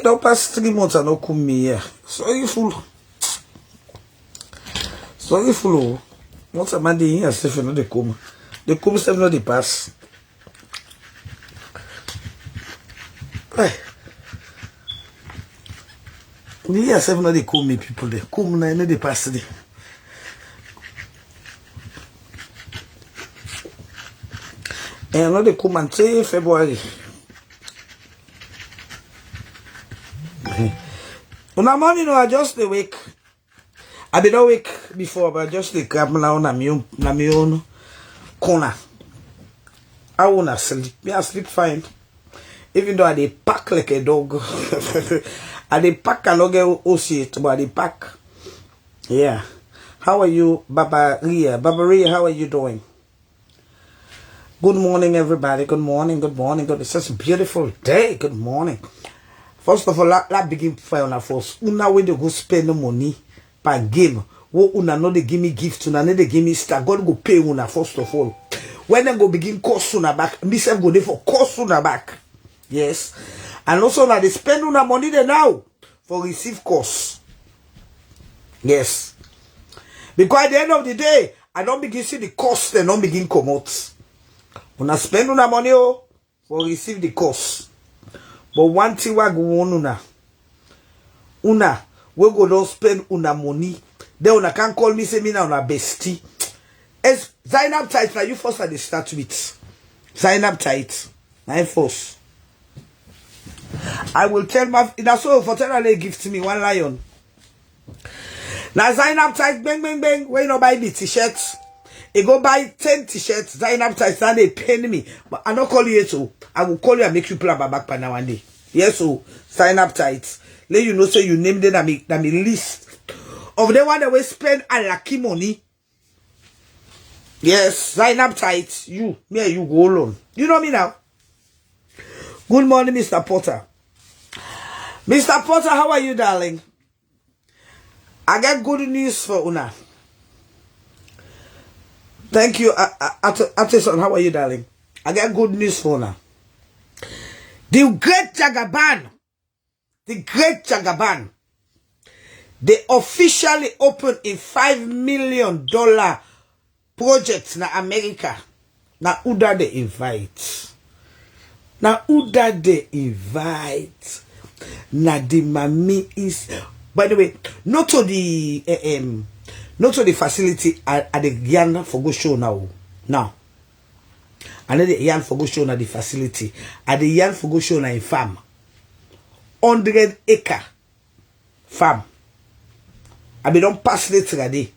don't pass 3 months and no come me here. Sorry, fool. Sorry, fool. What's a man here? If you know they come. They come, 7 no they pass. Hey. Here, 7 no they come me people. They come na no they pass there. And no they come until February. Una morning, no, I just awake. I been awake before, but I just grab now na my own corner. I wanna sleep. Me I sleep fine. Even though I dey pack like a dog. I dey pack and not get OC, but I dey pack. Yeah. How are you, Baba Ria? Baba Ria, how are you doing? Good morning, everybody. Good morning. Good morning. Good. It's such a beautiful day. Good morning. First of all, let begin fire on first. Una when they go spend the money per game. Wo una no they give me gift, una no they give me star. God go pay una first of all. When they go begin cost una back, myself go there for cost una back. Yes. And also now they spend una money there now for receive cost. Yes. Because at the end of the day, I don't begin see the cost and don't begin come out. Una spend una money for receive the cost. But one thing we go on una we go don't spend una money. Then una can't call me say me na una bestie. As sign up tight now you first at the start with. Sign up tight. I first. I will tell my that's so for tell they give to me one lion. Now sign up tight bang bang bang. When you no buy the t-shirts. You go buy 10 t-shirts, sign up tight, and they pay me. But I don't call you so. I will call you and make you play my back now one day. Yes, so sign up tight. Let you know so you name them that me list of the one that will spend a lucky money. Yes, sign up tight. You, me and you go alone. You know me now. Good morning, Mr. Potter. Mr. Potter, how are you, darling? I got good news for Una. Thank you, Atison. How are you, darling? I got good news for now. The great Jagaban, they officially opened a $5 million project na America. Na who that they invite? Na who that they invite? Na the mami is. By the way, not to the not to the facility at the Yan for go show now. Now. And then the Yan for go show na the facility. At the Yan for go show na in farm. 100-acre farm. I be don't pass it today.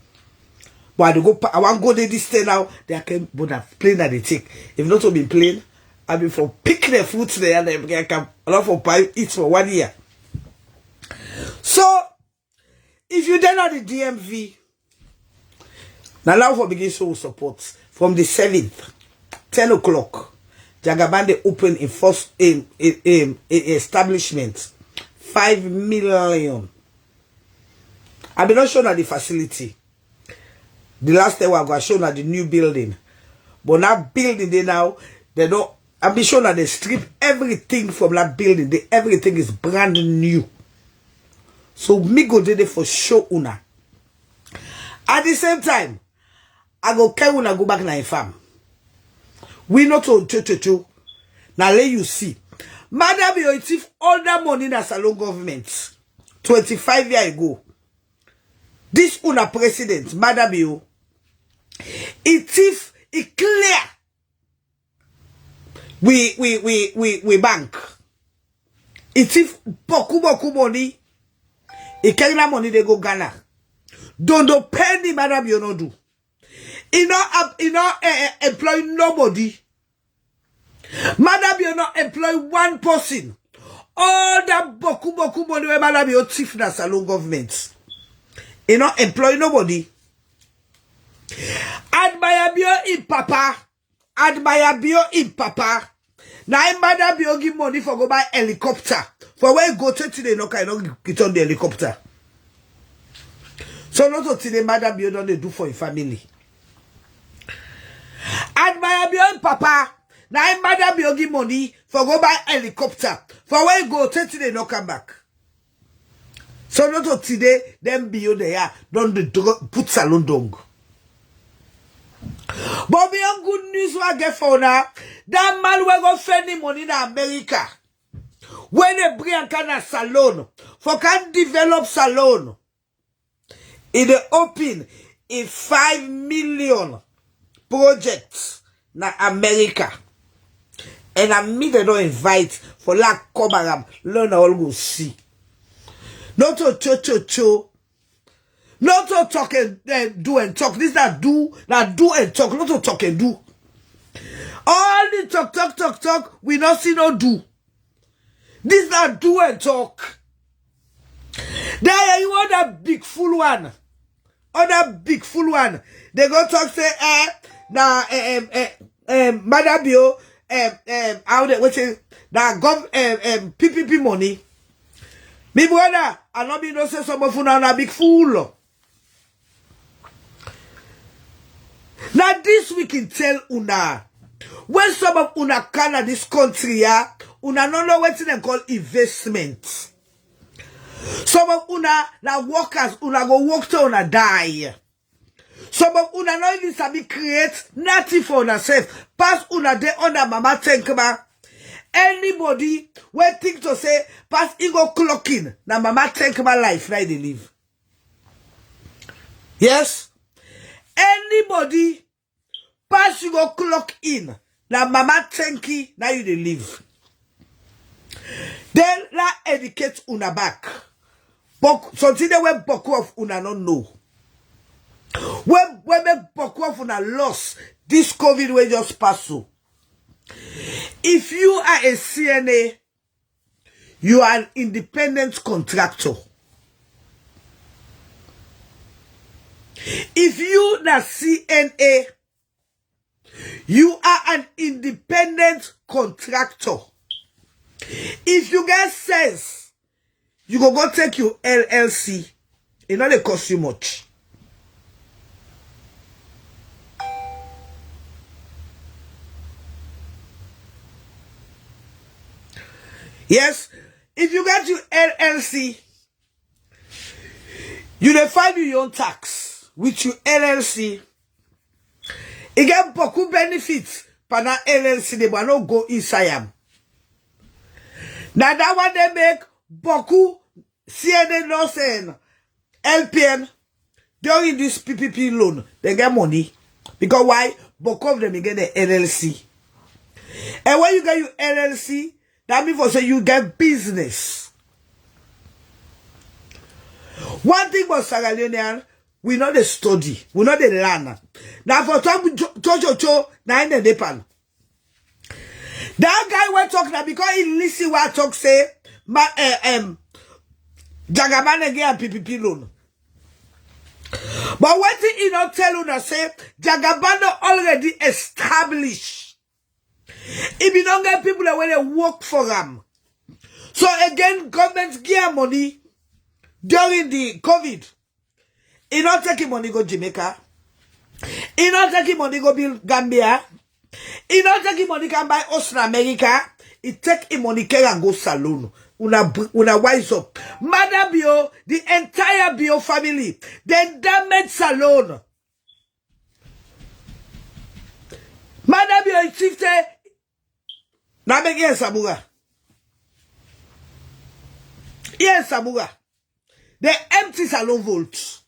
But I go I want go there this day now. They can but have plane that they take. If not to be plain, I be for pick the fruits there and they can a lot for buy eat for 1 year. So if you then at the DMV, now now for begin show support from the 7th, 10 o'clock. Jagabande open in first establishment. 5 million. I be not shown at the facility. The last time I got shown at the new building. But that building they now they don't I be shown that they strip everything from that building. Everything is brand new. So me go there for show una. At the same time, I go carry una go back na farm. We not on cho. Now let you see. Madam you receive all that money in the salon government 25 years ago. This una president, Madam you, it clear. We bank. It if boku money. It carry that money they go Ghana. Don't penny, Madam you no do. You know, employ nobody. Madam, you not employ one person. All that boku money where Madam you thief na salon government. You not employ nobody. Admire bio in papa. Now Madam you give money for go buy helicopter. For where you go to today, no kind of get on the helicopter. So not today, Madam you don't do for your family. And my own papa, now Madam you give money for go buy helicopter. For where you go to today, no come back. So not today, them be there, don't put salon dong. But beyond good news I get for now, that man will go spending money in America. When they bring kind of salon, for can develop salon, in the open in 5 million projects na America. And I mean they don't invite for like come around, learn all go see. Not to cho. Not to talk and do and talk. This that do and talk. Not to talk and do. All the talk. We not see no do. This that do and talk. There you want a big full one. Other big full one. They go talk say Madam Bio how they what say that PPP money. Me brother, I not be no say some of una na big fool. Now this we can tell una when some of una can this country una no know what they call investment. Some of una na workers una go work till una die. Some of una no even sabi create nothing for una self. Pass una day under mama tenkma. Anybody when think to say pass ego clocking na mama tenkma life now they live. Yes. Anybody pass you go clock in na mama tenki now you they live. Then la educate una back. Something that when boku of una not know. When boku of una lost this COVID will just pass so. If you are a CNA, you are an independent contractor. If you are CNA, you are an independent contractor. If you get sense, you go take your LLC. It not they cost you much. Yes, if you get your LLC, you dey file your own tax with your LLC. You get beaucoup benefits for that LLC, they will not go inside them. Now that one they make beaucoup CNA no LPN during this PPP loan, they get money. Because why? Beaucoup of them get the LLC. And when you get your LLC, that means for say you get business. One thing about Sierra Leonean, we know the study, we know the learn. Now for talk cho na in the Nepal. That guy we talk now because he listen what talk say Jagaban again PPP loan. But what thing he not tell you say Jagaban already established. If you don't get people that when they work for them. So again, government give money during the COVID. He not taking money go Jamaica. He not taking money go build Gambia. He not taking money can buy us in America. He take him money can go salon. Una wise up. Madam Bio, the entire Bio family, they damage salon. Madam Bio is shifted. Na beg yes, Sabuga. Yes, Sabuga. They empty salon vaults.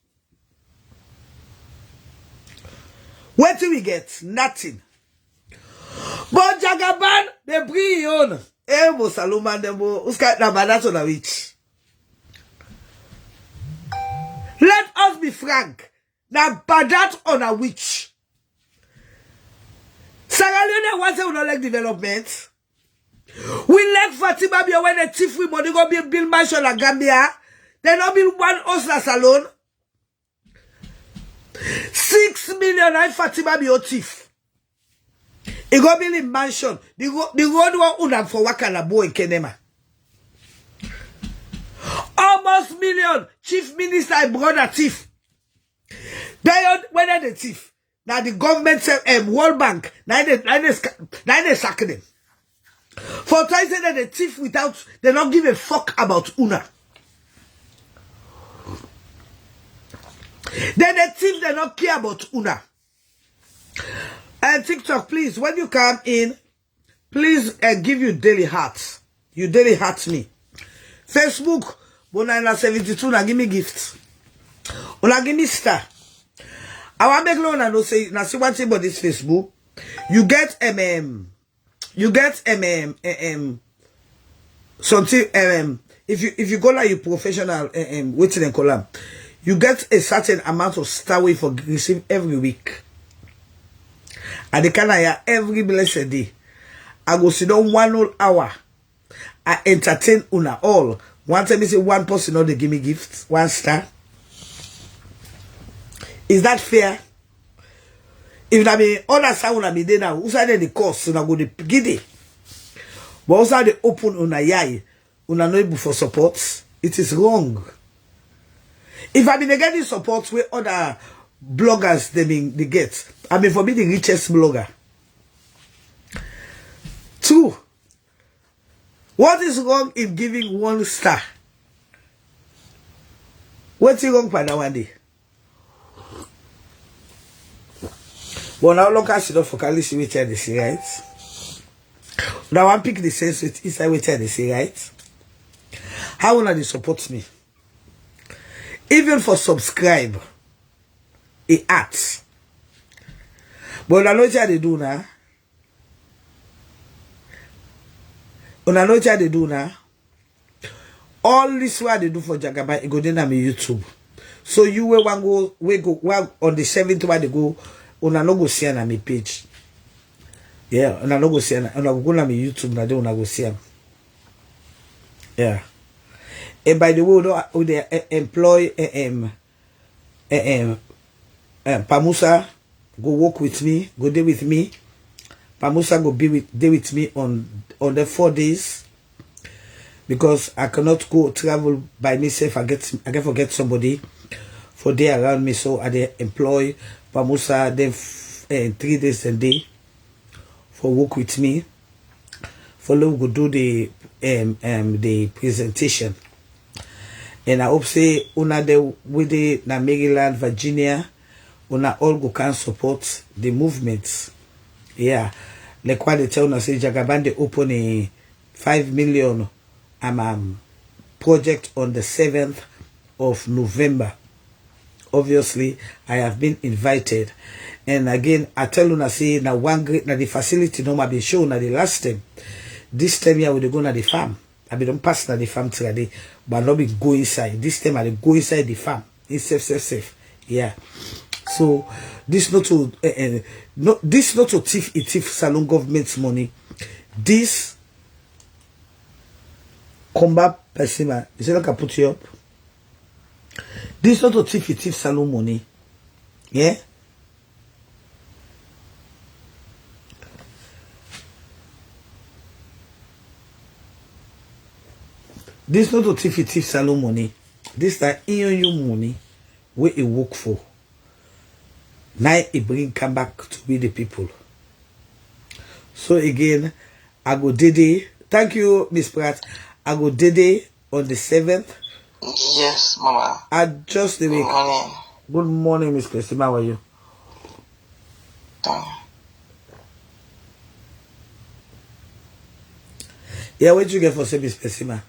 What do we get? Nothing. But Jagaban, they bring on. Mo Saluman, they mo uska na banato na witch. Let us be frank. Na badat on a witch. Sierra Leone wants to not like development. We like Fatima Bia when the chief we money go build mansion in Gambia. They not build one house na salon. 6 million I Fatima Bia chief. He go build a mansion. The road one una for Wakala boy in Kenema. Almost million chief minister brother chief. They whether the chief. Now the government World Bank. Now they sack them. For trying to say that the thief without, they don't give a fuck about Una. Then the thief, they not care about una. And TikTok, please, when you come in, please give you daily hearts. You daily heart me. Facebook, Bonana 72, na give me gifts. Una give me star. I want make loan and no say, now see one thing about this Facebook. You get something if you go like you professional waiting and column, you get a certain amount of star way for receive every week. And the kind of every blessed day. I go sit down 1 whole hour. I entertain una all. One time I say one person or they give me gifts, 1 star. Is that fair? If I be other side una be there now, who side the course una go the giddy. But also they open una yai, una no able for support. It is wrong. If I be getting support where other bloggers they get, I mean for me the richest blogger. 2. What is wrong in giving 1 star? What's wrong for that one day? But now look at it for Kalisi with they say, right? Now I pick the sense with inside with they say, right? How will they support me? Even for subscribe, it acts. But I know what they do now. Una know what they do now. All this what they do for Jagaba, it go then on my YouTube. So you will go on the 7th where they go. Una no go see na my page. Yeah, una no go see na. Una go na my YouTube na de una go see am. Yeah. And by the way, they employ Pamusa go work with me, go there with me. Pamusa go be there with me on the 4 days because I cannot go travel by myself. I can forget somebody for there around me, so I employ Pamusa then 3 days a day for work with me. Follow go do the presentation. And I hope say una de with the na Maryland, Virginia, una all go can support the movements. Yeah. Like what they tell us say Jagaban they open a 5 million project on the 7th of November. Obviously, I have been invited. And again, I tell you, I say, now one great, now the facility, no, I be shown, now the last time. This time here, we go to the farm. I be don't pass na the farm today, but not be go inside. This time, I go inside the farm. It's safe. Yeah. So, this not to, this not to thief salon government's money. This, combat person, is it like I put you up? This not to thief salon money. Yeah? This not to thief salon money. This that in your money where it work for. Now it come back to be the people. So again, I go Dede. Thank you, Miss Pratt. I go Dede on the 7th. Yes, Mama. Just the week. Good morning. Good morning, Miss Christy. How are you? Yeah, what you get for say, Miss Pesima?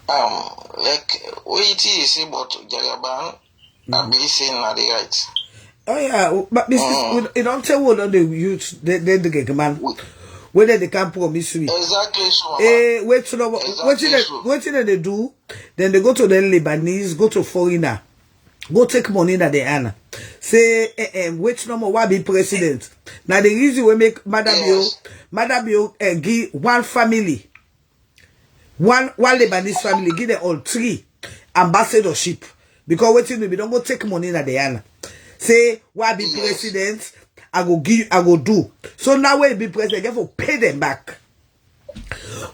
Like what you say about Jagaban, I believe saying not the right. Oh yeah, but Miss, you don't tell what the youth they get man. Whether they can promise me. Exactly so. Wait to know what they do. Then they go to the Lebanese, go to foreigner, go take money that they earn. Say, wait no more, why be president? Now the reason we make Madam Bio give one family, one Lebanese family, give them all 3 ambassadorship. Because waiting we don't go take money that they earn. Say, why be president? I go do. So now when be president, I have to pay them back.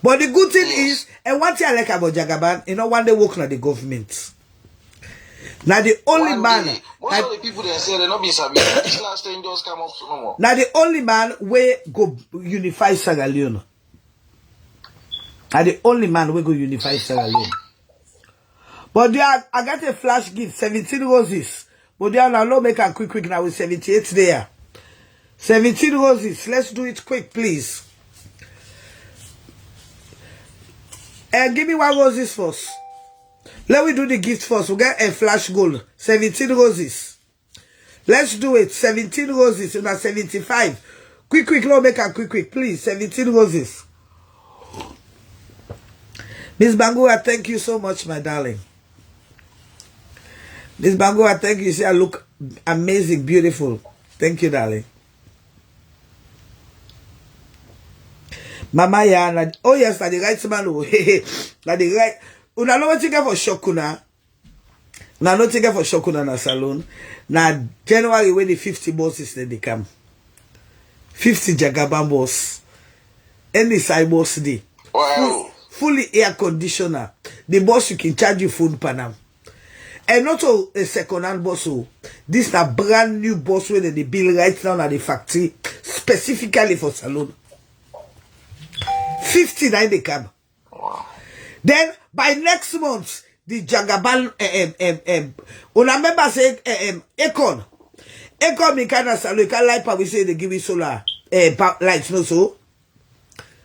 But the good thing is, and one thing I like about Jagaban, you know, one day work na the government. Now the only man. Most of the people they say they not be sabi. This last thing just come up to no more. Now the only man where go unify Sierra Leone. Now the only man where go unify Sierra Leone. But there, I got a flash gift, 17 roses. But there, now, no make a quick now with 78 there. 17 roses. Let's do it quick, please. And give me 1 roses first. Let me do the gift first. We'll get a flash gold. 17 roses. Let's do it. 17 roses. Now 75. Quick, no make a quick, please. 17 roses. Miss Bangura, thank you so much, my darling. Miss Bangura, thank you. You see, I look amazing, beautiful. Thank you, darling. Mama, yeah. Oh, yes, that's the right man. That's the right. Una no take for Shokuna. Una no take for Shokuna na salon. Na January when the 50 bosses they come. 50 Jagaban boss. Any side boss day. Wow. Fully air conditioner. The boss you can charge you food panam. And not a second-hand boss. This is a brand new boss where they build right now at the factory specifically for salon. 59 they come. Wow. Then by next month, the Jagaban remember say Econ me kind of salon, you can light power, we say they give you solar lights, no so?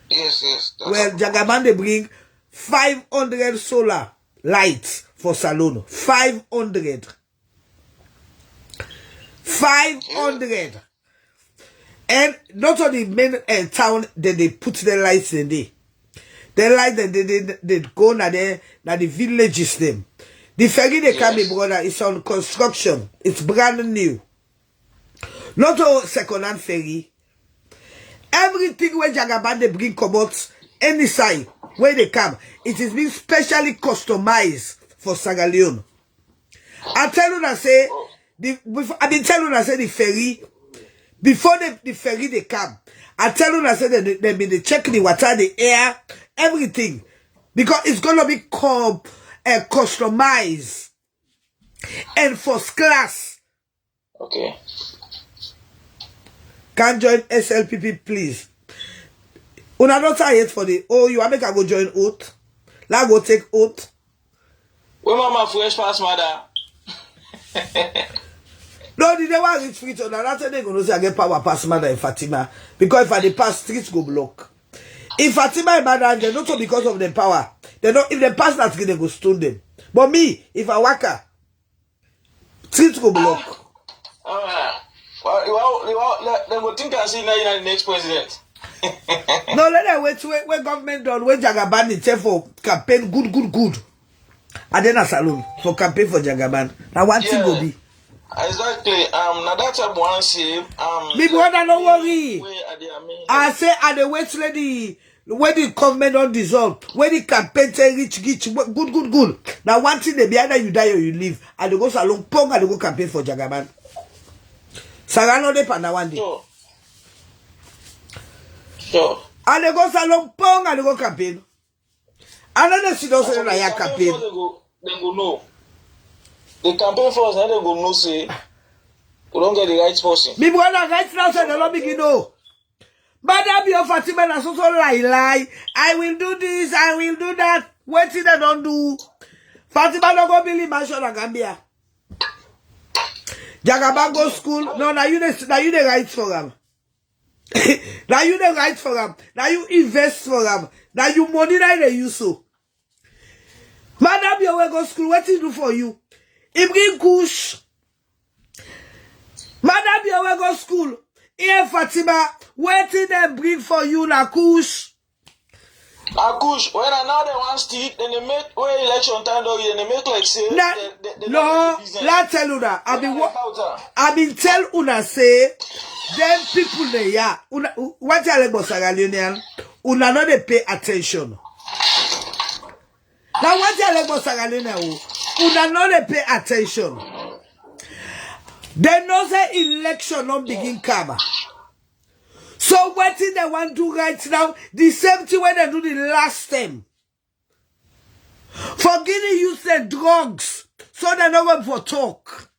Yes. Well, Jagaban they bring 500 solar lights for salon. 500. 500. And not on the main town that they put the lights in there. The light that they go na the villages them. The ferry they come, brother, is on construction. It's brand new. Not a second-hand ferry. Everything where Jagaban they bring come out any side where they come, it is being specially customized for Sagalion. I tell you that say I've been telling you that say the ferry before the ferry they come. I tell you that say they been checking the water, the air, everything, because it's gonna be customized and first class. Okay. Can join SLPP, please. Una not yet for the you are make I go join oath. Let go take oath. When mama fresh pass mother. No, the never reach free to that's they gonna say I get power pass mother in Fatima. Because if I the pass streets go block. If Fatima and mother they not because of the power. They don't if they pass that street they go stone them. But me, if I waka, streets go block. Well, they will think I see now the next president. No, let them wait when government done when Jagaban is for campaign good. And then a salon for campaign for Jagaban. Now what thing go be? Exactly. Now that's a one say. Me brother, don't worry. I say at the wait lady when the government don't dissolve, when the campaign say rich, good. Now one thing they be either you die or you live. And they go salon pong and they go campaign for Jagaban. Sarano de panda one day. Sure. And they go salon pong and they go campaign. And then they see those in a campaign. They go know. The campaign first, and they go know say we don't get the right person. Me brother right now say they don't begin know. Madam your Fatima na so lie. I will do this, I will do that. What thing they don't do? Fatima don't go believe mansion in Gambia. Jagaban go school. No, now you the right for them. Now you the right for them. Now you invest for them. Now you money that they use so. Madam, you will go school. What he do for you? He bring kush. Madam, you will go school. Here Fatima, what did they bring for you na kush? A kush. When now they want steal, then they make where election time though, then they make like say. No, let's tell you that. I've been tell una say, them people they ya. What you like about Sagalionian? Una no they pay attention. Now what you like about Sagalionian? Una no they pay attention. They know say election not begin come. So what did they want to do right now? The same thing when they do the last time. For Guinea use the drugs. So they're not going for talk.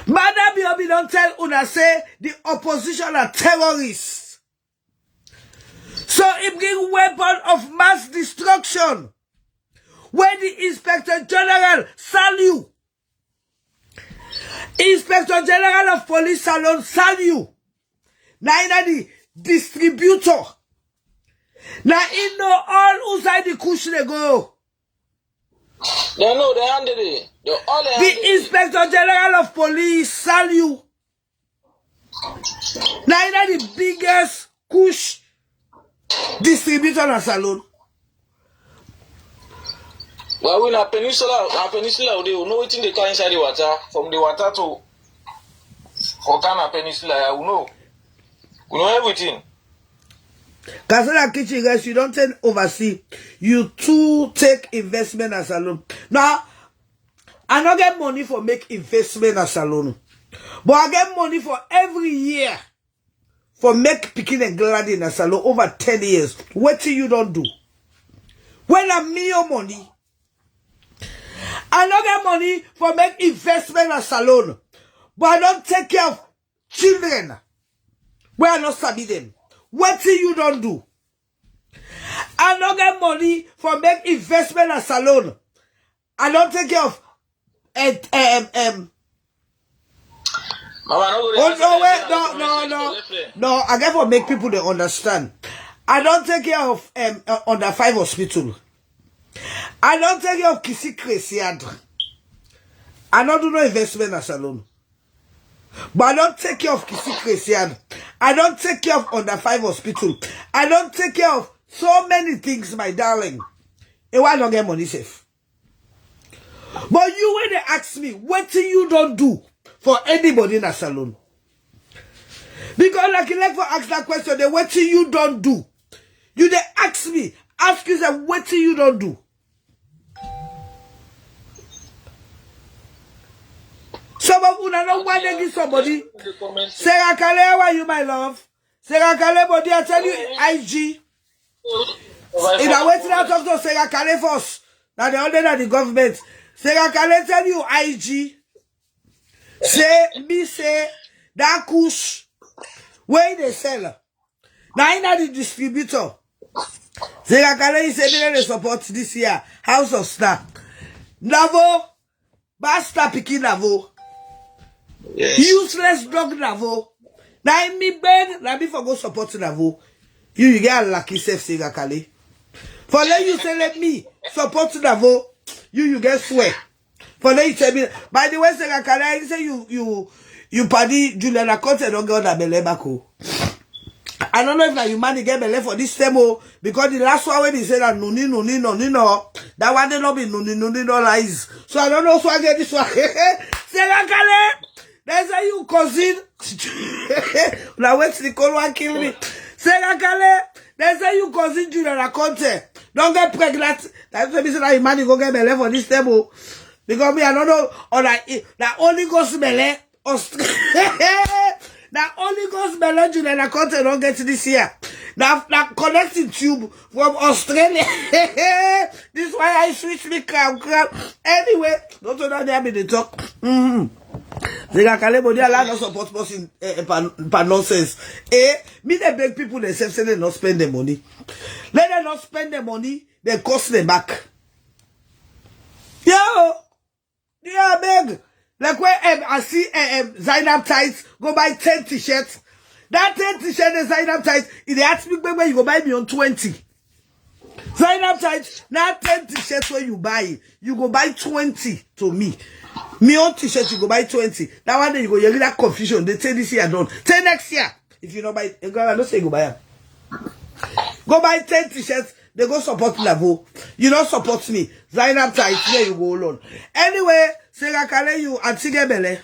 Madam Biobi don't tell una say the opposition are terrorists. So So he bring weapon of mass destruction. When the Inspector General salute, Inspector General of Police Salon salute. Now the distributor. Now he know all inside the cushion they go. They know they handle it. The Inspector General of Police salute. Now the biggest kush distributor in salon. Well, we na peninsula, they will know what they call inside the water. From the water to Hokana Peninsula, we know. We know everything. Casada kitchen, guys, you don't take oversee. You too take investment as salon. Now, I don't get money for make investment as salon. But I get money for every year for make picking and glad in a salon over 10 years. What till you don't do? When I'm me your money, I don't get money for make investment as salon. But I don't take care of children where I not sabi them. What till you don't do? I don't get money for make investment as salon. I don't take care of No, I get for make people they understand. I don't take care of under 5 hospital. I don't take care of Kisi Cresiad. I don't do no investment as salon. But I don't take care of Kisi Cresiad. I don't take care of under 5 hospital. I don't take care of so many things, my darling. And why not get money safe? But you when they ask me, what do you don't do for anybody in a salon? Because like you like for ask that question, then what do you don't do? You they ask me, ask you say, what do you don't do? Some of you don't want to give somebody. Sarah Kale, how are you, my love? Sarah Kale, body, I tell you, IG. If I wait till I talk to Sarah Kale first, now the order of the government. Sarah Kale tell you, IG. Say, that kush, where they sell. Now in the distributor. Sarah Kale is saying they support this year. House of Star. Navo, basta picking Navo. Yes. Useless dog Navo. Now me beg, let me for go support Navo. You get a lucky self, Sarah Kale. For let you say let me support Navo, you get swear. For let you tell me. By the way, Sarah Kale, I say you party Julian Akonte don't get that belle back. I don't know if now you man get belle for this demo because the last one when he said that no, that one they not be no lies. So I don't know so I get this one. Sarah Kale, that's how you cousin. Now wait till the cold one kill me. Sarah Kale, that's how you cousin Julian Akonte. Don't get pregnant. That's why me say that you man go get belle for this demo. Because me I don't know or that only goes belle that only goes belle Julian Akonte don't get this year. Now connecting tube from Australia. This is why I switch me crap. Anyway, don't know that they talk. They got body allow no support person per nonsense. Me they beg people themselves say they not spend the money. Let them not spend the money, they cost them back. Yeah, beg. Like where I see Zainab tights go buy 10 t-shirts. That 10 t-shirt is Zainab tights. If they ask me where you go buy me on 20. Zainab tights, now 10 t-shirts where you buy, you go buy 20 to me. Me on t-shirt, you go buy 20. That one day you go, you get that confusion. They say this year done. Say next year. If you don't buy, I don't say go buy them. Go buy 10 t-shirts. They go support Lavo. You don't support me. Zainab tights, there you go alone. Anyway, Sarah Kale, you Antigua Bele.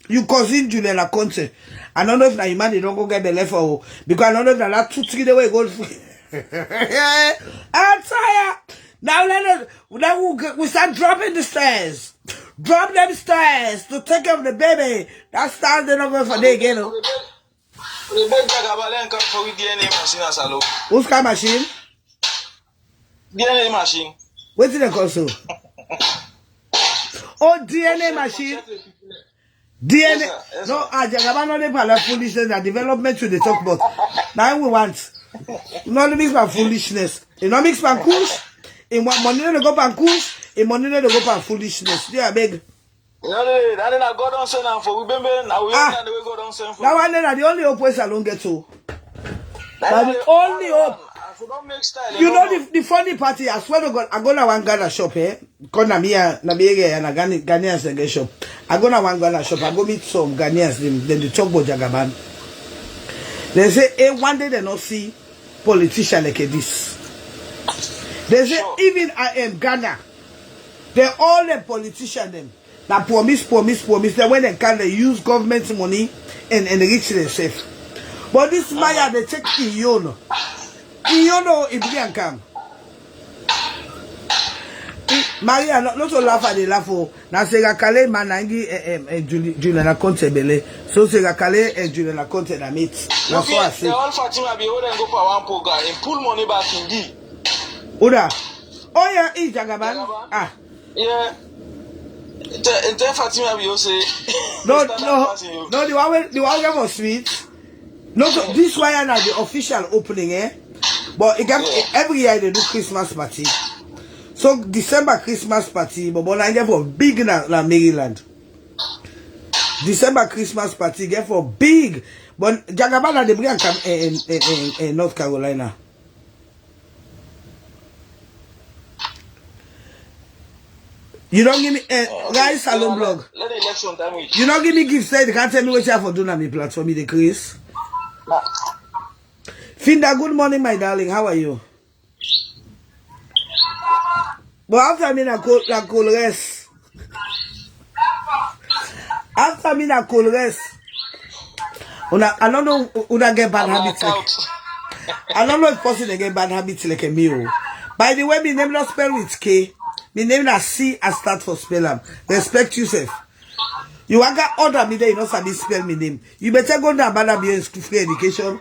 You cousin Julian Akonte. I don't know if now you man they don't go get belle for because I don't know if that 2-3 days go. I'm tired. Now we start dropping the stairs. Drop them stairs to take care of the baby. That stars they not going for day again. Who's car machine? DNA machine. What did they call so? Oh, DNA machine. DNA. Yes, no, Jagaba no they pala foolishness and development should they talk about. Now we want. No mix my foolishness. You know mix my kush. In one money they go pan kush. In money they go pan foolishness. Yeah, beg. No, that I God don't send for we remember now we the way God don't send for. That one then the only hope I don't get to. That's the only hope. Don't make style, you know the funny party, I swear to God, I go to one Ghana shop, eh? Because na me and a Ghanaians and shop. I go to one Ghana shop, I go meet some Ghanaians, then they talk about Jagaban. They say, hey, one day they not see politician like this. They say, even I am Ghana, they all the politicians them. That promise. Then when they can, they use government money and enrich themselves. But this Maya, they take Iyono. Iyono, it began come. Maria, not to laugh at the laugh. Now, Sega Kale, Manangi, Juliana Conte Bele. So Sega Kale and Juliana Conte, I meet. That's what I say. All Fatima be hold and go for one program and pull money back in D. Oda. Oh, yeah, it's Jagaban. Ah. Yeah. And then Fatima be say. No, the one was sweet. No, this one is the official opening, eh? But every year they do Christmas party. So December Christmas party, but I get for big na Maryland. December Christmas party get for big, but Jagabana they bring come in North Carolina. You don't give me guys salon blog. Let the election time with. You don't give me gift say they can't tell me what you have for doing on my platform, the Chris. Finda, good morning, my darling. How are you? But after me na cool rest. After me na cool rest. I don't know una get bad habits. I don't know if person they get bad habits like a me. By the way, my name not spell with K. My name na C I start for spell am. Respect yourself. You want to order me there, you know sabi spell my name. You better go down bad be in school free education.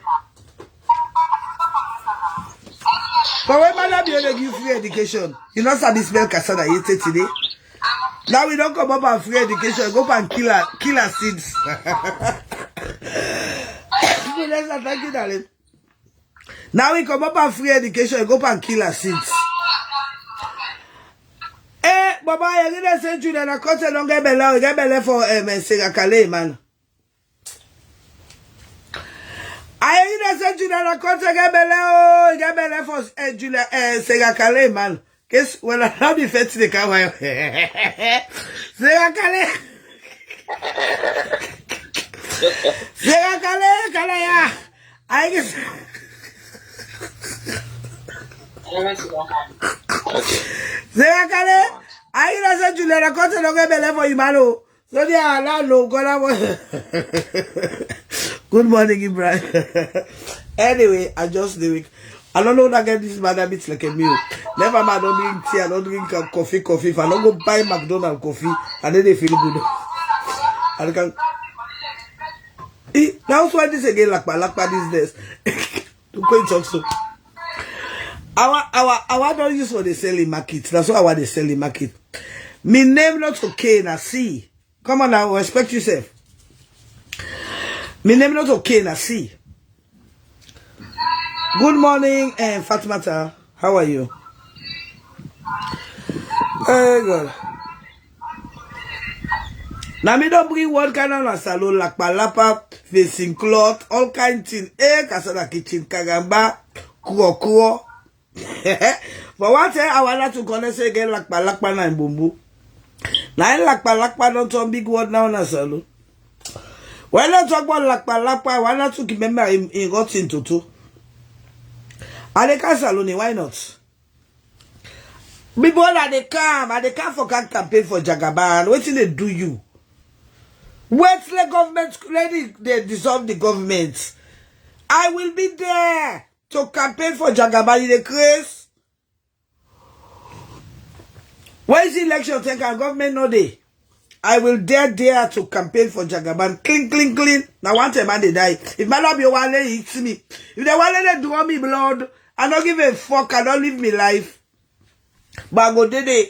But when man be able to give free education, you know sabi spell Casada you say today. Now we don't come up and free education, go up and kill her seeds. Thank you, darling. Now we come up and free education, go up and kill her seeds. Eh, Baba, you didn't say you that I can't don't get belly for Sega Kale, man. I didn't say you that I can't get belly for Sega Kale, man. Guess when I have the fetch the car, Sega Kale. Sega Kale, ya. I guess. Sega Kale, I didn't say you that I can't get belly for you, man. So they are allowed no good morning, Ibrahim. Anyway, I just do it. I don't know that get this bad habits like a meal. Never mind, I don't drink tea, I don't drink coffee. If I don't go buy McDonald's coffee, and then they feel good. I can. That's why this again like these days. To go talk so. Our don't use for the selling market. That's why I want the selling market. Me name not okay na see. Come on now, respect yourself. Me name not okay na see. Good morning, Fatmata. How are you? Good. Now me don't bring one kind of salon like palapa, facing cloth, all kind of thing. Casada kitchen, kagamba, kuro. But one thing I want to connect again like palapa na bumbu. Now like palapa don't talk big word now na salon. When I talk about lakpa, why not to remember in got into two? And they can't salon, why not? People that they come for campaign for Jagaban. What did they do you? Wait the government ready, they dissolve the government. I will be there to campaign for Jagaban in the case. Where is the election take our government no day? I will dare to campaign for Jagaban. Clean. Now one time man they die. If my love be one day hits me. If they want to draw me blood, I don't give a fuck, I don't live my life. But I go there.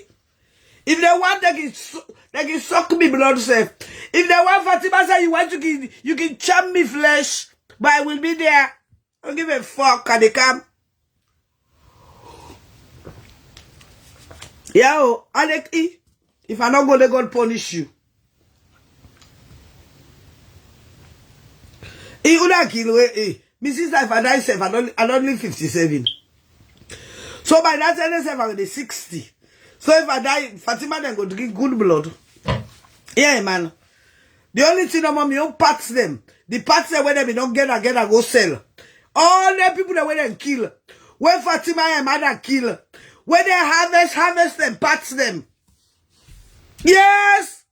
If they want they can suck me blood safe. If they want Fatima say you want you can chop me flesh, but I will be there. I don't give a fuck. Can they come? Yeah, oh, Alec E. If I not go, they God punish you. He would have killed eh. Me sister, if I die safe, I don't live 57. So by that time, I'm going to 60. So if I die, Fatima then go drink good blood. Yeah, man. The only thing I'm me don't parts them. The parts that when they don't get again, I go sell. All the people that when they kill. When Fatima and mother kill. When they harvest them, parts them. Yes.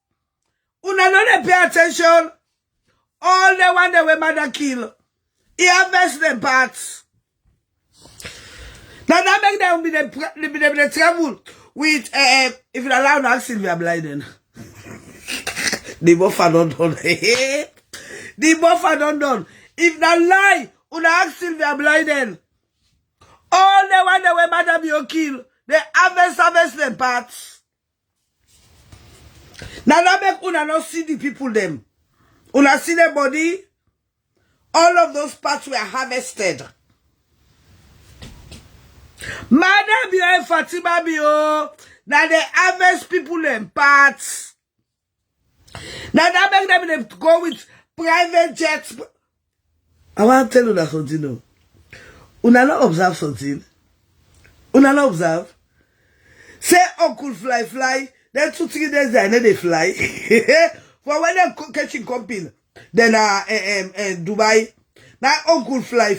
Una don't pay attention. All the one that when mother kill. He harvest them parts. Now that make them be the travel with if you allow now Sylvia Blyden. The buffer don't done. The buffer don't done. If that lie, would ask Sylvia Blyden. All the one that were mother be your kill, they harvest them parts. Now that make una not see the people them. Una see the body. All of those parts were harvested. Madam Bio and Fatima Bio, now they harvest people in parts. Now that make them go with private jets. I want to tell you that something. No. Una not observe something. Una not observe. Say Uncle Fly, then 2-3 days they fly. For when they're catching company, then Dubai. Now Uncle Fly.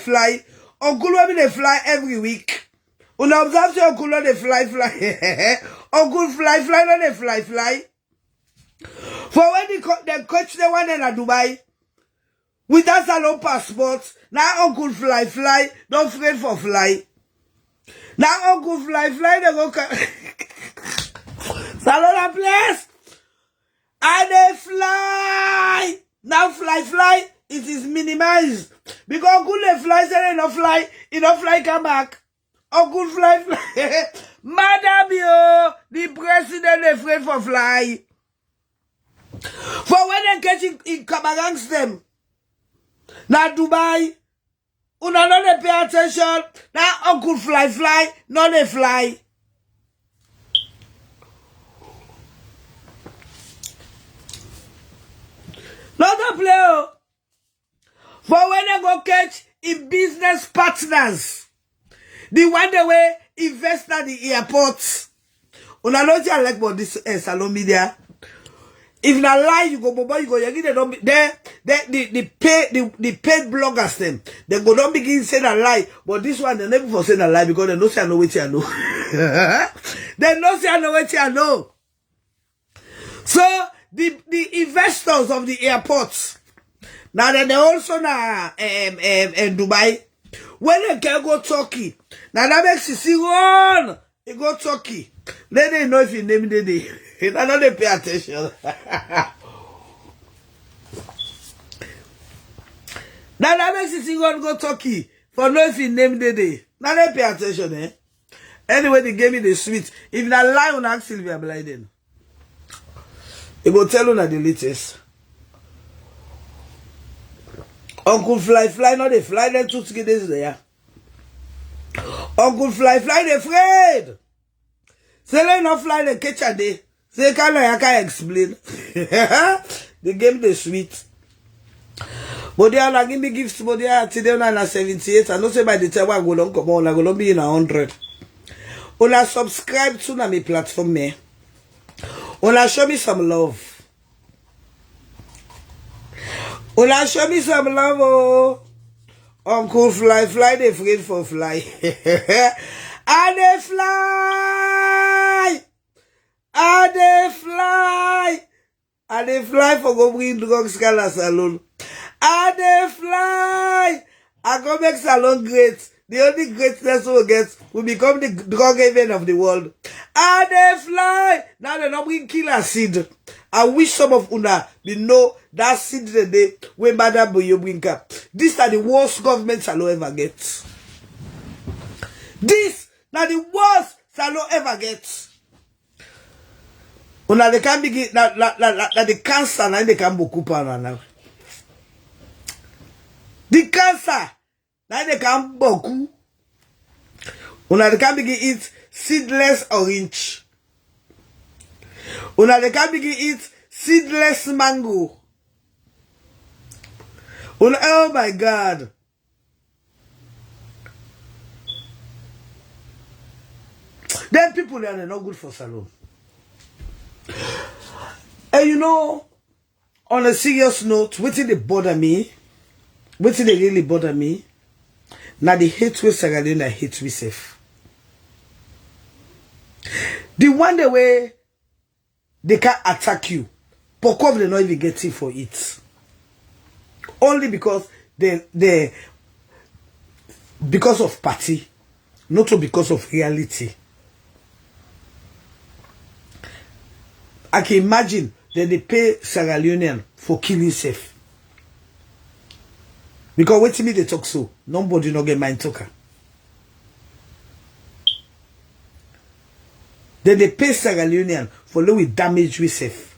Uncle when they fly every week. Una observe say Uncle no they fly. Uncle Fly no they fly. For when they catch the one in Dubai with that salon passport, now Uncle Fly, don't afraid for fly. Now Uncle Fly, they go salon a place. And they fly. Now fly, it is minimized. Because Uncle they fly, say they don't fly, he don't fly come back. Uncle Fly. Madam yo, the president afraid for fly. For when they catch in Kabarangs them. Now Dubai, una no they pay attention. Now Uncle Fly, no they fly. Not a play. For when they go catch in business partners, the one the way invest at the airports. Una know just like about this salon media. If na lie, you go, you don't be there. The paid bloggers them. They go don't begin saying a lie, but this one they never for saying a lie because they know say I know what you know. They know say I know what you know. So the investors of the airports now then they also now in Dubai when they can go Turkey. Now that makes you see one. You go Turkey. Then they know if you name the day. I know they pay attention. Now that makes you see one go Turkey. For no if you name the day. Now they pay attention, eh? Anyway, they gave me the sweet. If na lie on ask Sylvia Blyden. He go tell you na the latest. Uncle Fly, not they fly them 2-3 days there. Uncle Fly, they afraid. Say they not fly, they catch a day. Say I can't explain. They gave me the sweet. But they are like give me gifts, but they are today on 78. I know say by the time I go down come on, I go be in 100. Una subscribe to my platform me. Una show me some love. Una show me some love, oh. Uncle Fly, they afraid for fly. And they fly. And they fly for go bring drugs scala salon. And they fly. I go make salon great. The only greatness we get will become the drug haven of the world. And they fly. Now they don't bring killer seed. I wish some of una they know that seed the day when Madam Boyo bring up. These are the worst governments I'll ever get. This now the worst I'll ever get. Una they can begin that the cancer now they can book up now. The cancer Now they can boku. Una they can begin eat seedless orange. Una they can begin eat seedless mango. Una, oh my God. Then people they are not good for salon. And you know, on a serious note, wetin dey bother me, wetin dey really bother me, now the hate with Sierra Leone, I hate we safe. The one the way they can attack you, Pokov they not even getting for it. Only because they because of party, not because of reality. I can imagine that they pay Sierra Leonean for killing safe. Because wait till me they talk so, nobody no get mind talker. Then they pay Sierra Leonean for low with damage we safe.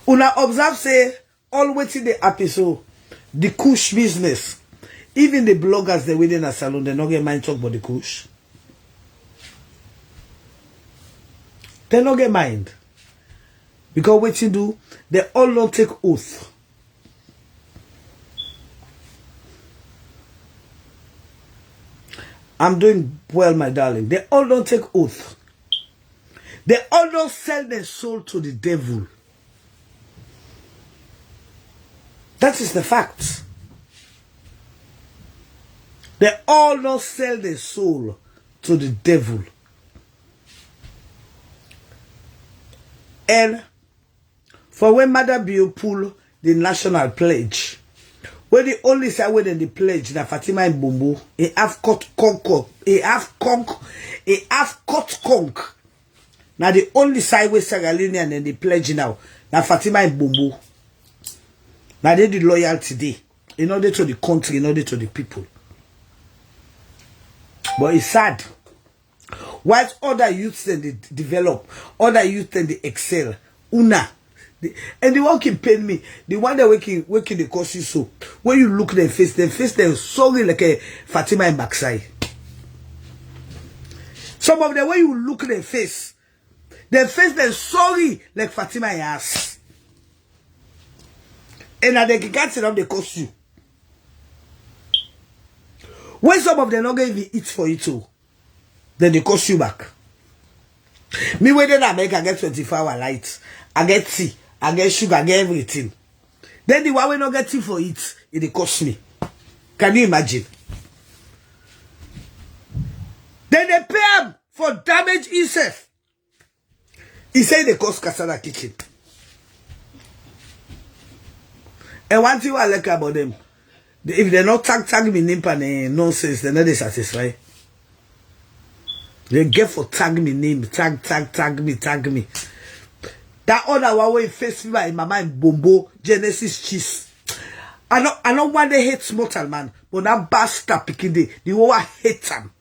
Una observe say all waiting the episode, the kush business. Even the bloggers they within a salon, they no get mind talk about the kush. They no get mind. Because what you do, they all don't take oath. I'm doing well, my darling. They all don't take oath. They all don't sell their soul to the devil. That is the fact. They all don't sell their soul to the devil. And for when Mother Bio pull the national pledge, where the only side where the pledge that Fatima and Bumbu, he have cut conk, he have cut conk. Now the only side where Sierra Leone and the pledge now, now Fatima and Bumbu. Now they the loyalty day, in order to the country, in order to the people. But it's sad. Whilst other youths then they develop, other youths then they excel. And the one can pain me. The one that working they cause you so. When you look their face they're sorry like a Fatima and Baksai. Some of them when you look their face they're sorry like Fatima and ass. And at the can't sit up they cause you. When some of them not going to eat for you too. Then they cost you back. Me waiting I make I get 24-hour lights. I get tea. I get sugar. I get everything. Then the one we not get tea for it cost me. Can you imagine? Then they pay him for damage himself. He said they cost Casada kitchen. And one thing I like about them, if they not tag me name and nonsense, they're not satisfied. They get for tag me name, tag me. That other one way face fever in my mind, Bombo, Genesis cheese. I don't want to hate mortal man, but that bastard picking the one I hate them.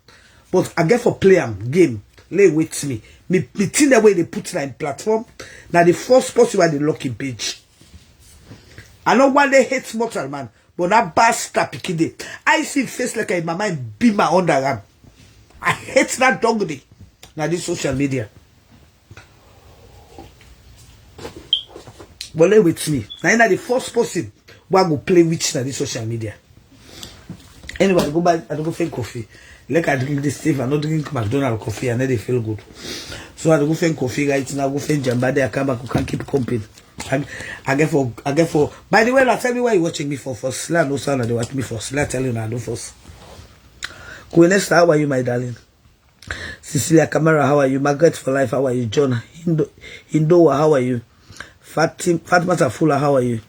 But I get for play game, lay with me. Me think the way they put it in platform. Now the first possible the lucky page. I don't want to hate mortal man, but that bastard picking I see face like in my mind be my underarm. I hate that dog day. Now this social media. But lay with me. Now the first person who I go play with now this social media. Anyway, I go buy find coffee. Like I drink this stuff, I not drink McDonald's coffee, and then they feel good. So I go find coffee right now, go find Jambade, I come back, who can keep company. I get for by the way, now tell me why you watching me for first. Let no sound they watch me first. Let tell you now do first. Queenesta, how are you, my darling? Cecilia Camara, how are you? Margaret for life, how are you? John Hindoa, how are you? Fatima Tafula, how are you?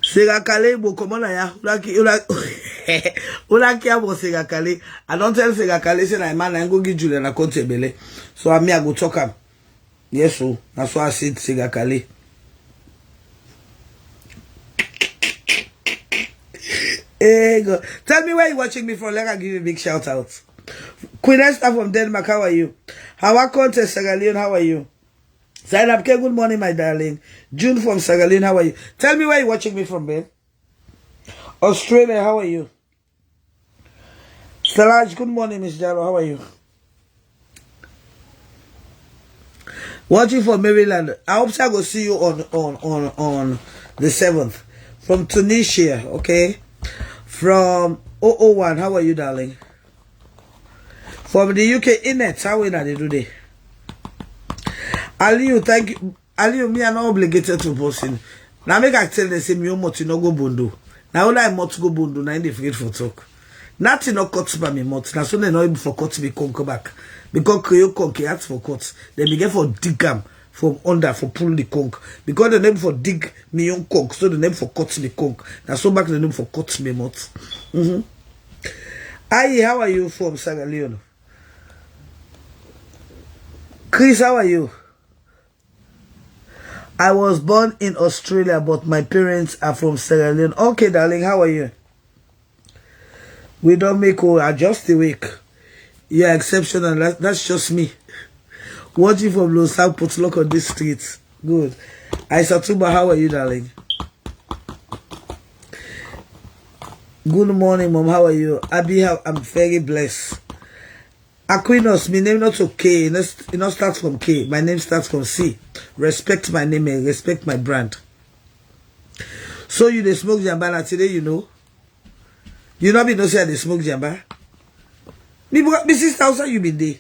Sega Kale, Bokomona, ya. Ulaki abo Sega Kale. I don't tell Sega Kale, say, man, I go give Julian a conte bele. So I go talk am. Yes, so that's why I said Sega Kale. Hey, God. Tell me where you're watching me from. Let me give you a big shout out. Queen Esther from Denmark, how are you? How are Conte Sierra Leone, how are you? Zainab K, good morning, my darling. June from Sierra Leone, how are you? Tell me where you're watching me from, babe. Australia, how are you? Stalaj, good morning, Miss Jalo, how are you? Watching from Maryland. I hope I will see you on the 7th. From Tunisia, okay? From 001, how are you, darling? From the UK, Inet, how are you today? Aliyu, thank you. Aliyu, me are not obligated to posting. Now make I tell the same you mot no go bondo. Now all I mot go bondo, now they forget for talk. Nothing no cut by me mot. Now so they know for cut me come back. Because Creole conk ask for cut. They begin for dig am from under for pull the conk. Because the name for dig me on conk, so the name for cut me conk. Now so back the name for cut me mot. Aye, how are you from Sierra Leone? Chris, how are you? I was born in Australia, but my parents are from Sierra Leone. Okay, darling, how are you? We don't make adjust the week. You're exceptional. That's just me. Watching from Los South look on this street. Good. Aisatuba, how are you, darling? Good morning, mom. How are you? Abby, I'm very blessed. Aquinos, my name not okay. It not starts from K. My name starts from C. Respect my name and respect my brand. So you they smoke jamba today, you know. You not be no say they smoke jamba. Me sister, how you been there?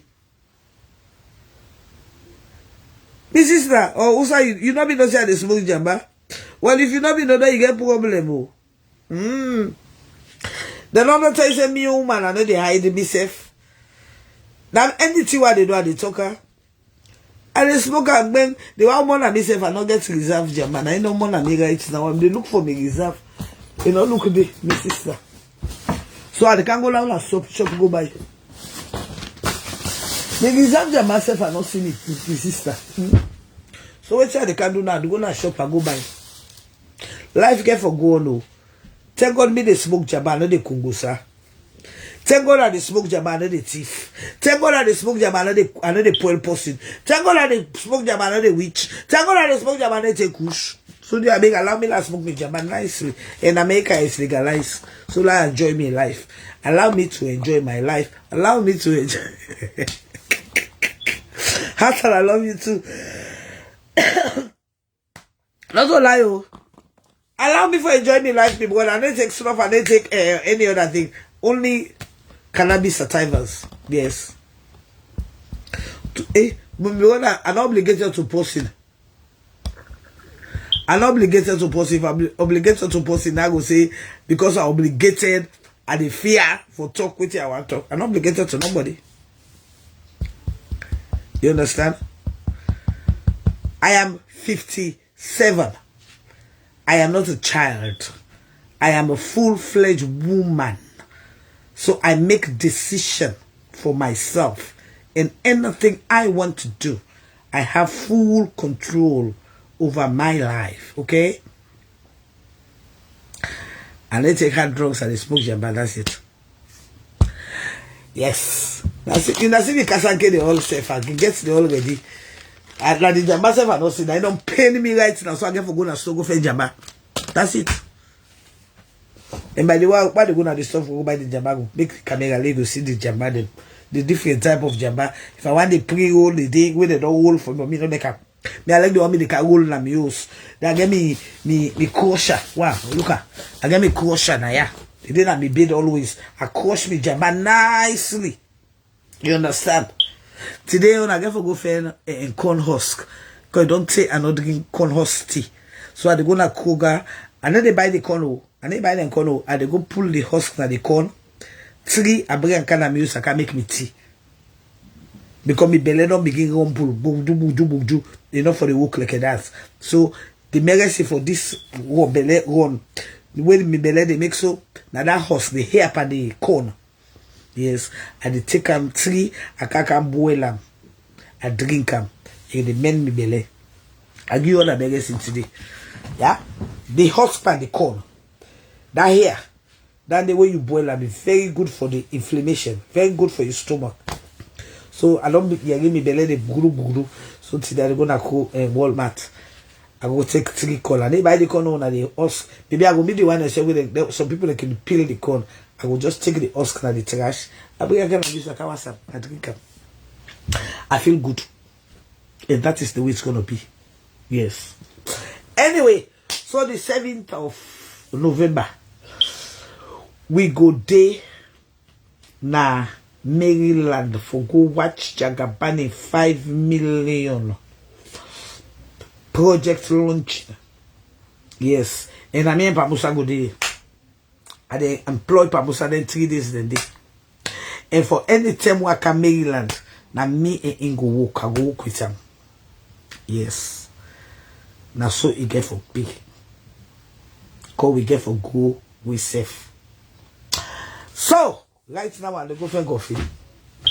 Me sister, or also you not be no say they smoke jamba. Well, if you not be no there, you get problem. Oh. The number tell you say me woman, I know they hide me safe. Now anything what they do at the talker. And the smoker when they want more than me safe and not get reserve German. I know more than me right now. They look for me reserve. You know, look at me, my sister. So I can go down and shop go buy. The reserve German safe and not see me, my sister. So what they can do now? They go to shop and go buy. Life get for go on. Thank God me they smoke German, not the Congo, sir. Thank God that they smoke jamba and the thief. Thank God that they smoke jamba and the poor person. Thank God that they smoke jamba and the witch. Thank God that they smoke jamba and the kush. So they are being allow me to smoke me jamba nicely. In America it's legalized. So I enjoy my life. Allow me to enjoy my life. Allow me to enjoy. Hassan, I love you too. Not so lie, oh. Allow me for enjoy my life, people. I don't take stuff. I don't take any other thing. Only cannabis sativas, yes. I'm obligated to post it. I'm obligated to post it. If I'm obligated to post it, I go say because I'm obligated and the fear for talk with you, I want to talk. I'm not obligated to nobody. You understand? I am 57. I am not a child. I am a full-fledged woman. So I make decision for myself in anything I want to do. I have full control over my life, okay? And they take hard drugs and they smoke jamba, that's it. Yes. That's it. You know, see the Casada get the all safe, I get the all ready. And the jamba safe I don't see, they don't pay me right now, so I get for going to go for jamba. That's it. And by the way, why they go to the stuff go buy the jamba, make the camera lay go see the jamba, the different type of jamba. If I want the pre-roll, the day where they don't roll for me, no make up. Me I like the one me they can roll na me use. They get me crusher. Wow, look at. I get me crusher na yeah. They didn't me bed always. I crush me jamba nicely. You understand? Today when I get for go for in corn husk, cause I don't take another drink corn husk tea. So I go na Kroger, and then they buy the corn. And they buy them corn, and they go pull the husk na the corn. 3, I bring a can of use, I can make me tea. Because my belly don't begin run pull, boom, enough for the work like that. So the mercy for this belly run, the way my belly they make so, now that husk, the hair upon the corn. Yes, and they take 3, I can boil them, I drink them, and they mend me belly. I give you all the medicine today. Yeah? The husk and the corn. That here, that the way you boil them is very good for the inflammation, very good for your stomach. So I don't give me belly the guru. So today I go na go Walmart. I go take 3 corn. And they buy the corn on the husk. Maybe I go be the one that say with some people that can peel the corn. I will just take the husk and the trash. I bring again and use a kawasa. I drink it. I feel good. And that is the way it's gonna be. Yes. Anyway, so the 7th of November, we go there na Maryland for go watch Jagabani 5 million project launch. Yes. And I mean Pamusa go there. I dey employ Pamusa then 3 days then day. And for any time work at Maryland, na me and Ingo I go walk with him. Yes. Now so he get for pay. Cause we get for go, we safe. So right now I go for coffee.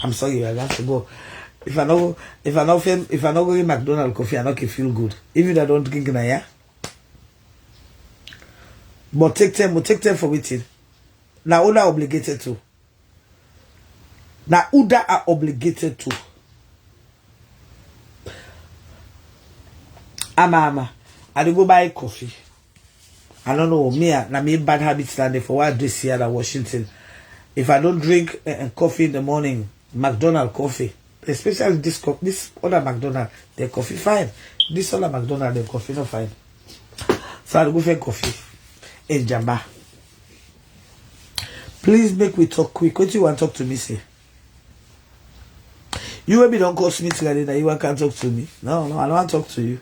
I'm sorry, I have to go. If I not go in McDonald's coffee, I not feel good. Even if I don't drink na ya. But take time for waiting. Now Uda obligated to. Now Uda are obligated to. Ama. I go buy coffee. I don't know, na me bad habits standing for what this year at Washington. If I don't drink coffee in the morning, McDonald's coffee, especially this other McDonald's, their coffee fine. This other McDonald's, their coffee not fine. So I go for coffee in Jamba. Please make we talk quick. What you want to talk to me, say? You maybe don't call me today that you can't talk to me. No, I don't want to talk to you.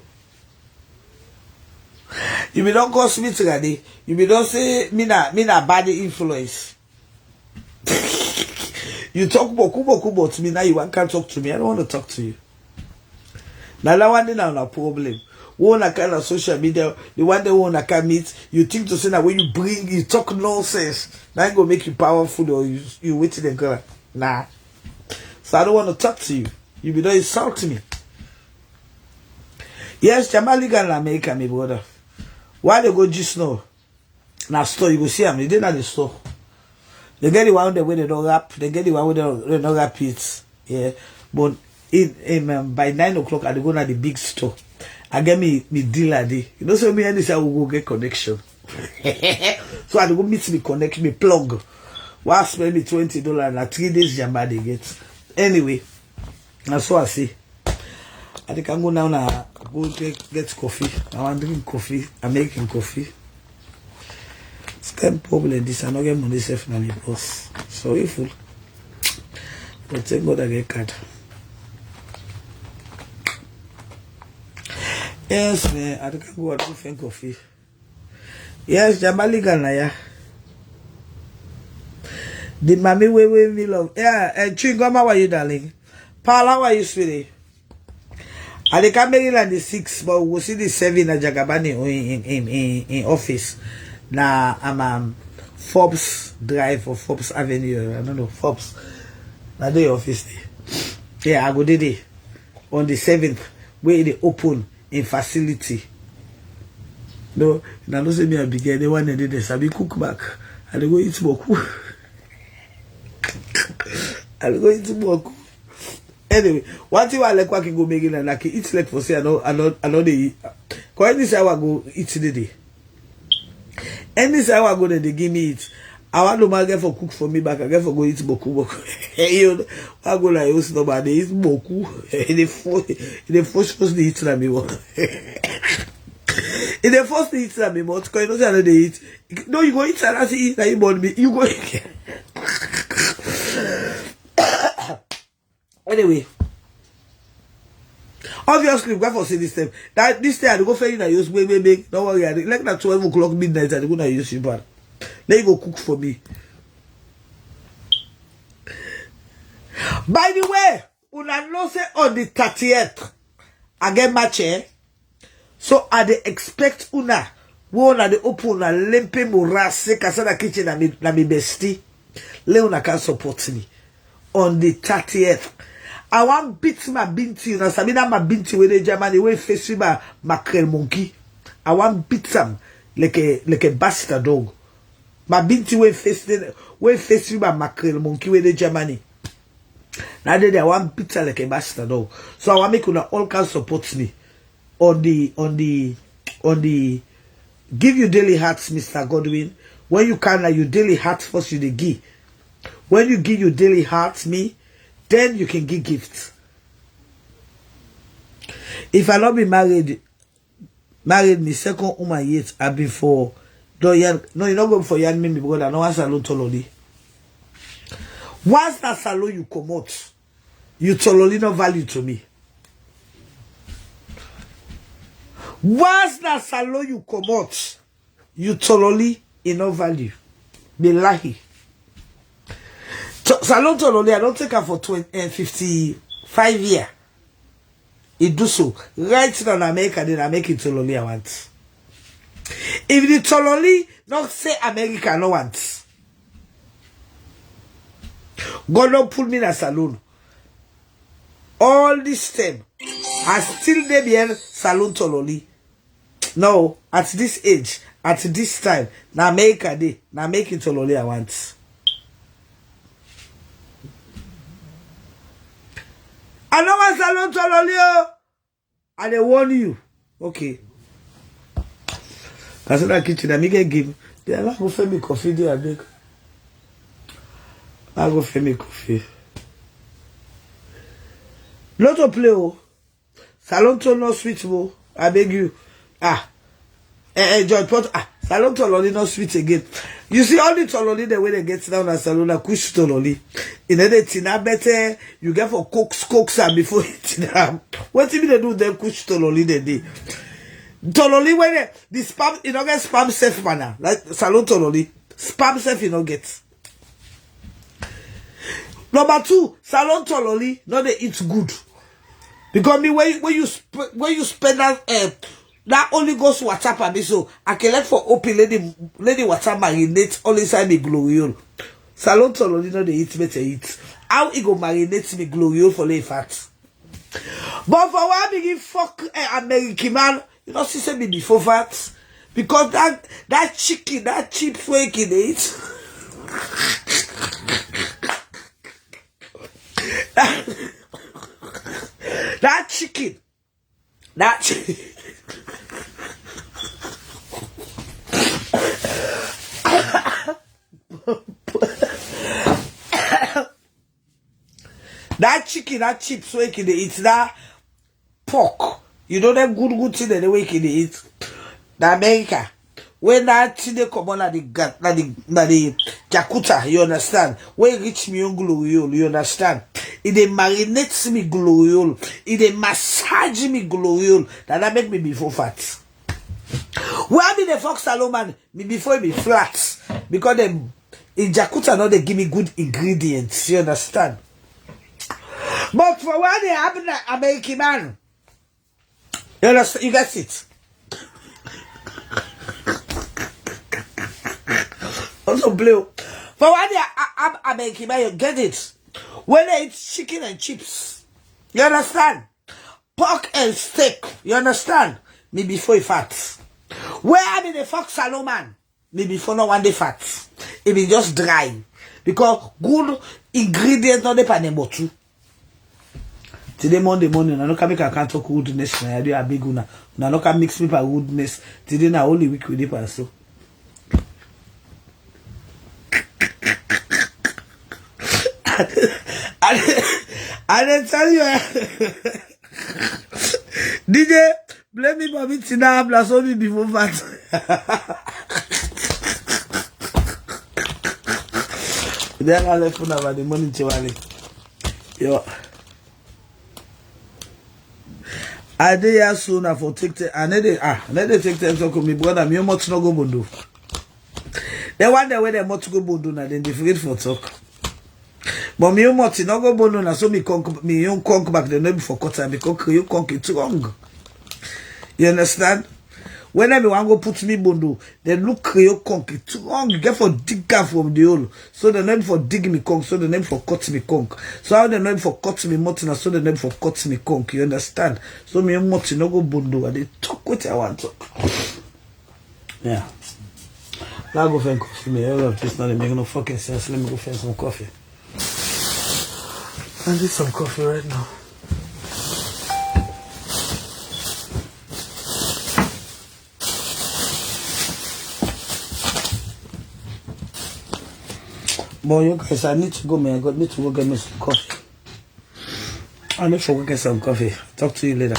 You may don't call me today. You may don't say me na bad influence. You talk about to me now. You can't talk to me. I don't want to talk to you. Now that one now no problem. One kind of social media, the one that one can meet. You think to say that when you talk nonsense, that ain't gonna make you powerful or you waiting and girl. Nah. So I don't want to talk to you. You be don't insult me. Yes, Jamali can America, my brother. Why they go just now? Now store you go see them. They didn't at the store. They get the one where they don't rap. They get the one where they don't rap it. Yeah. But by 9 o'clock I go to the big store. I get me dealer day. You know so me and this I will go get connection. So I go meet me connect me plug. Why spend me $20 and 3 days jamba they get. Anyway, that's what I see. I think I'm going now na go get coffee. I want to drink coffee. I'm making coffee. It's kind of problem. This I not get money safe na my boss. Sorry fool. But thank God I get card. Yes, man. I think I'm going to drink coffee. Yes, Jamali Ganaya. The mommy way me love. Yeah, and Chingoma, how are you, darling? Paul, how are you, sweetie? I dey come Maryland the 6th, but we'll see the 7 at Jagabani in office. Now I'm Forbes Drive or Forbes Avenue. I don't know Forbes. Now the office there. Yeah, I go there on the 7th where they open in facility. No, now don't say me a big guy. They want to do this. I be cook back. I dey go eat boku. I dey go eat boku. Anyway, one thing I like working go making and like it's like for say I know they eat. Cause any say I go eat today. Any say I go they give me it. I want to get for cook for me back. I get for go eat boku. You know, I go like use no bad. They eat boku. They force to eat na me what. If they force to eat na me what? Cause you know say I know they eat. No, you go eat and I say eat na you born me. You go. Anyway, obviously, we go for say this time. That this time I go for you na use make. Don't worry, like that 12 o'clock midnight I go na use you bar. Let you go cook for me. By the way, una know say on the 30th I get match so I dey expect una una dey open una lempe morase Casada kitchen na me bestie. Let una can support me on the 30th. I want beat my binti. Now, Sabina, my binti with the Germany way face my mackerel monkey. I want beat them like a bastard dog. My binti way face my mackerel monkey with the Germany. Now they want pizza like a bastard though. So I want make una all can support me on the give you daily hearts, Mr. Godwin. When you can like you daily hearts first you the give. When you give you daily hearts me, then you can give gifts. If I not be married me second woman yet, I've been for no, you're not going for young me because I know one salon tololi. Once that salon you come out, you tololi no value to me. Once that salon you come out, you tololi in no value. Billahi. Salon tololi, I don't take her for 55 years. It do so. Right now in America, then I make it tololi I want. If the tololi not say America no want. God don't put me in a salon. All this time, I still dey be salon tololi. No, at this age, at this time, na America dey, na make it tololi I want. I know what salon tololi. And they warn you. Okay. Casada kitchen, I make a give. They allow go for me coffee, they are big. I go for me coffee. Not to play, oh. Salon to no sweet, oh. I beg you. George Pot, salon tololi no sweet again. You see all the tololi the way they get down at salon na kush tololi. In the tina better you get for cokes and before it. What if they do them kush tololi the day? Tololi when the spam you don't get spam safe manner like salon tololi spam safe you don't get. Number 2, salon tololi no they eat good because me when you spend that only goes to WhatsApp and so I can let for open lady WhatsApp marinate all inside me gloriol. Salon tololi no they eat better eat. How it go marinate me gloriol for lay fat. But for why begin fuck American man, you know she said me before fat because that chicken, that cheap fake in it. that chicken, that that chicken, that chips wake in the eat, that pork. You know them good thing that they wake in the eat. The America. When that thing they come on at the Jakuta, you understand? When reach me on gloriol, you understand? It they marinates me gloriol. It they massage me gloriol. That make me before fat. Where be the fox salon me before me flat? Because them in Jakuta now they give me good ingredients, you understand? But for what they happen to American man, you understand? You get it? Also blue. For what they American man, you get it? When they eat chicken and chips, you understand? Pork and steak, you understand? Me before fat. Where I be the fox salon man? Me before no one day fat. It be just dry. Because good ingredients not depend on too. Today Monday morning, I no can make a can't talk woodness. I do a big una. I no can mix me by woodness. Today na only week with it so. I didn't tell you. DJ, blame me for me tina plus only before fat. Then I left about the money to yo. I did as soon as for take and they take time to come me brother me much no go bondo. They wonder where they much go bondo na then they forget for talk. But me much no go bondo na so me young conk back the name for quarter because you conk it wrong. You understand? When everyone go put me bondo, they look you conk it wrong. You get for dig from the hole. So the name for dig me conk, so the name for cut me conk. So how the name for cut me mountain, so the name for cut me conk. You understand? So me much no go bondo and they talk what I want to. Yeah. Now go find coffee. Me all of this now they make no fucking sense. Let me go find some coffee. I need some coffee right now. Boy, you guys, I need to go, man. I need to go get me some coffee. I need to go get some coffee. Talk to you later.